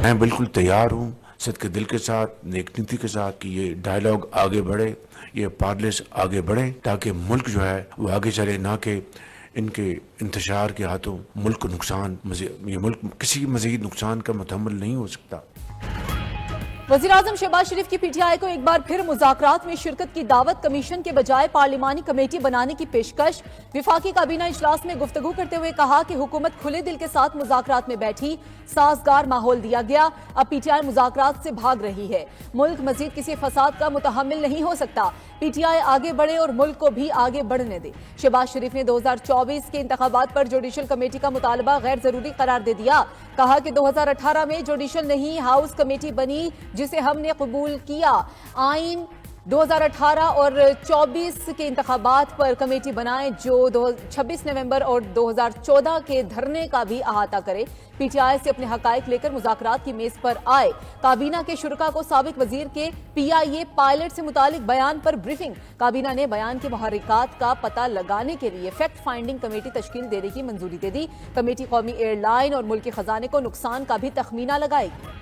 میں بالکل تیار ہوں صدقے دل کے ساتھ، نیک نیتی کے ساتھ کہ یہ ڈائیلاگ آگے بڑھے، یہ پارلرس آگے بڑھیں تاکہ ملک جو ہے وہ آگے چلے، نہ کہ ان کے انتشار کے ہاتھوں ملک کو نقصان، یہ ملک کسی مزید نقصان کا متحمل نہیں ہو سکتا۔ وزیراعظم شہباز شریف کی پی ٹی آئی کو ایک بار پھر مذاکرات میں شرکت کی دعوت، کمیشن کے بجائے پارلیمانی کمیٹی بنانے کی پیشکش۔ وفاقی کابینہ اجلاس میں گفتگو کرتے ہوئے کہا کہ حکومت کھلے دل کے ساتھ مذاکرات میں بیٹھی، سازگار ماحول دیا گیا، اب پی ٹی آئی مذاکرات سے بھاگ رہی ہے، ملک مزید کسی فساد کا متحمل نہیں ہو سکتا، پی ٹی آئی آگے بڑھے اور ملک کو بھی آگے بڑھنے دے۔ شہباز شریف نے 2024 کے انتخابات پر جوڈیشل کمیٹی کا مطالبہ غیر ضروری قرار دے دیا، کہا کہ 2018 میں جوڈیشل نہیں ہاؤس کمیٹی بنی جسے ہم نے قبول کیا، آئین 2018 اور 24 کے انتخابات پر کمیٹی بنائے جو 26 نومبر اور 2014 کے دھرنے کا بھی احاطہ کرے، پی ٹی آئی سے اپنے حقائق لے کر مذاکرات کی میز پر آئے۔ کابینہ کے شرکاء کو سابق وزیر کے پی آئی اے پائلٹ سے متعلق بیان پر بریفنگ، کابینہ نے بیان کے محرکات کا پتہ لگانے کے لیے فیکٹ فائنڈنگ کمیٹی تشکیل دینے کی منظوری دے دی۔ کمیٹی قومی ایئر لائن اور ملکی خزانے کو نقصان کا بھی تخمینہ لگائے گی۔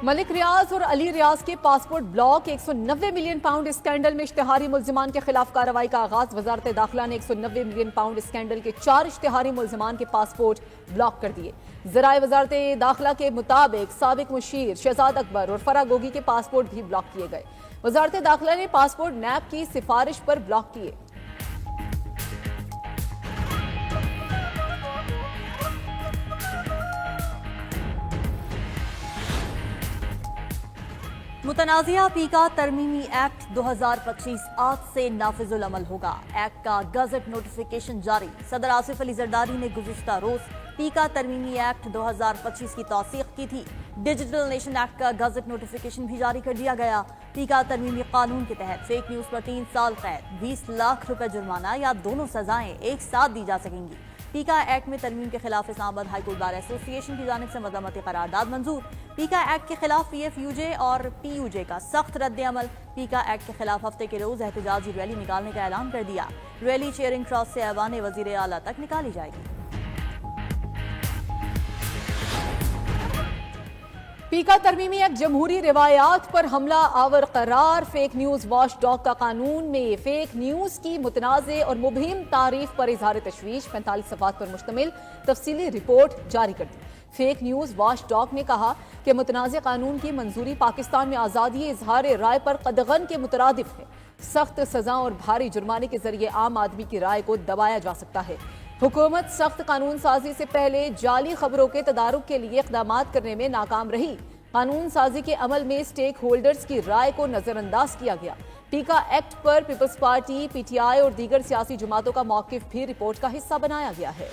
ملک ریاض اور علی ریاض کے passport block, 190 million pound scandal میں اشتہاری ملزمان کے خلاف کارروائی کا آغاز۔ وزارت داخلہ نے 190 ملین پاؤنڈ اسکینڈل کے 4 اشتہاری ملزمان کے پاسپورٹ بلاک کر دیے۔ ذرائع وزارت داخلہ کے مطابق سابق مشیر شہزاد اکبر اور فرح گوگی کے پاسپورٹ بھی بلاک کیے گئے۔ وزارت داخلہ نے پاسپورٹ نیب کی سفارش پر بلاک کیے۔ متنازعہ پیکا ترمیمی ایکٹ 2025 آج سے نافذ العمل ہوگا۔ ایکٹ کا گزٹ نوٹیفیکیشن جاری۔ صدر آصف علی زرداری نے گزشتہ روز پیکا ترمیمی ایکٹ 2025 کی توثیق کی تھی۔ ڈیجیٹل نیشن ایکٹ کا گزٹ نوٹیفیکیشن بھی جاری کر دیا گیا۔ پیکا ترمیمی قانون کے تحت فیک نیوز پر 3 سال قید، 20 لاکھ روپے جرمانہ یا دونوں سزائیں ایک ساتھ دی جا سکیں گی۔ پیکا ایکٹ میں ترمیم کے خلاف اسلام آباد ہائی کورٹ بار ایسوسی ایشن کی جانب سے مذمتی قرارداد منظور۔ پیکا ایکٹ کے خلاف پی ایف یو جے اور پی یو جے کا سخت رد عمل۔ پیکا ایکٹ کے خلاف ہفتے کے روز احتجاجی ریلی نکالنے کا اعلان کر دیا۔ ریلی چیئرنگ کراس سے ایوان وزیر اعلیٰ تک نکالی جائے گی۔ پیکا ترمیمی ایکٹ جمہوری روایات پر حملہ آور قرار۔ فیک نیوز واش ڈاگ کا قانون میں فیک نیوز کی متنازع اور مبہم تعریف پر اظہار تشویش، 45 صفحات پر مشتمل تفصیلی رپورٹ جاری کر دی۔ فیک نیوز واش ڈاگ نے کہا کہ متنازع قانون کی منظوری پاکستان میں آزادی اظہار رائے پر قدغن کے مترادف ہے۔ سخت سزا اور بھاری جرمانے کے ذریعے عام آدمی کی رائے کو دبایا جا سکتا ہے۔ حکومت سخت قانون سازی سے پہلے جعلی خبروں کے تدارک کے لیے اقدامات کرنے میں ناکام رہی۔ قانون سازی کے عمل میں سٹیک ہولڈرز کی رائے کو نظر انداز کیا گیا۔ پیکا ایکٹ پر Peoples Party, P T I اور دیگر سیاسی جماعتوں کا موقف بھی رپورٹ کا حصہ بنایا گیا ہے۔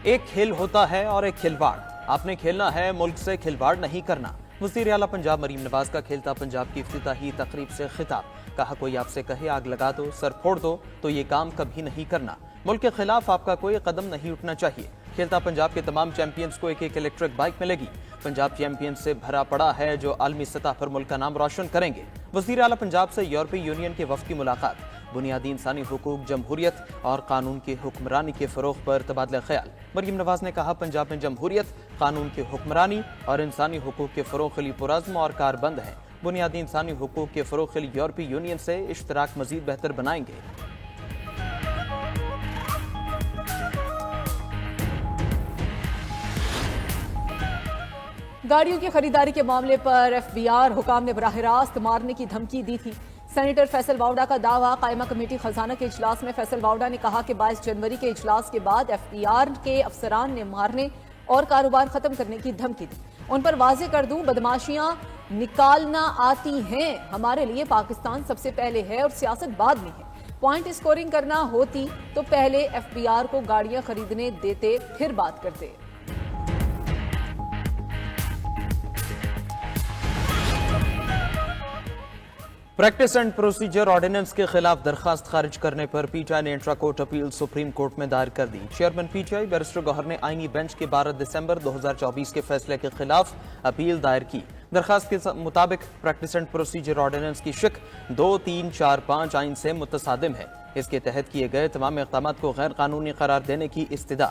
ایک کھیل ہوتا ہے اور ایک کھلواڑ، آپ نے کھیلنا ہے، ملک سے کھلواڑ نہیں کرنا۔ وزیر اعلیٰ پنجاب مریم نواز کا کھیلتا پنجاب کی افتتاحی تقریب سے خطاب۔ کہا کوئی آپ سے کہے آگ لگا دو، سر پھوڑ دو تو یہ کام کبھی نہیں کرنا۔ ملک کے خلاف آپ کا کوئی قدم نہیں اٹھنا چاہیے۔ کھیلتا پنجاب کے تمام چیمپئنز کو ایک الیکٹرک بائک ملے گی۔ پنجاب چیمپئنز سے بھرا پڑا ہے جو عالمی سطح پر ملک کا نام روشن کریں گے۔ وزیر اعلیٰ پنجاب سے یورپی یونین کے وفد کی ملاقات۔ بنیادی انسانی حقوق، جمہوریت اور قانون کی حکمرانی کے فروغ پر تبادلہ خیال۔ مریم نواز نے کہا پنجاب میں جمہوریت، قانون کی حکمرانی اور انسانی حقوق کے فروغ کے لیے پرعزم اور کاربند ہے۔ بنیادی انسانی حقوق کے فروغ کے لیے یورپی یونین سے اشتراک مزید بہتر بنائیں گے۔ گاڑیوں کی خریداری کے معاملے پر ایف بی آر حکام نے براہ راست مارنے کی دھمکی دی تھی۔ سینیٹر فیصل واؤڈا کا دعویٰ۔ قائمہ کمیٹی خزانہ کے اجلاس میں فیصل واؤڈا نے کہا کہ 22 جنوری کے اجلاس کے بعد ایف بی آر کے افسران نے مارنے اور کاروبار ختم کرنے کی دھمکی دی۔ ان پر واضح کر دوں، بدماشیاں نکالنا آتی ہیں، ہمارے لیے پاکستان سب سے پہلے ہے اور سیاست بعد میں ہے۔ پوائنٹ اسکورنگ کرنا ہوتی تو پہلے ایف بی آر کو گاڑیاں خریدنے دیتے پھر بات کرتے۔ پریکٹس اینڈ پروسیجر آرڈیننس کے خلاف درخواست خارج کرنے پر پی ٹی آئی نے intra court appeal supreme court میں دائر کر دی۔ Chairman P T I barrister Gohar نے آئینی بینچ کے 12 دسمبر 2024 کے فیصلے کے خلاف اپیل دائر کی۔ درخواست کے مطابق پریکٹس اینڈ پروسیجر آرڈیننس کی شق 2، 3، 4، 5 آئین سے متصادم ہے۔ اس کے تحت کیے گئے تمام اقدامات کو غیر قانونی قرار دینے کی استدعا۔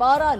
12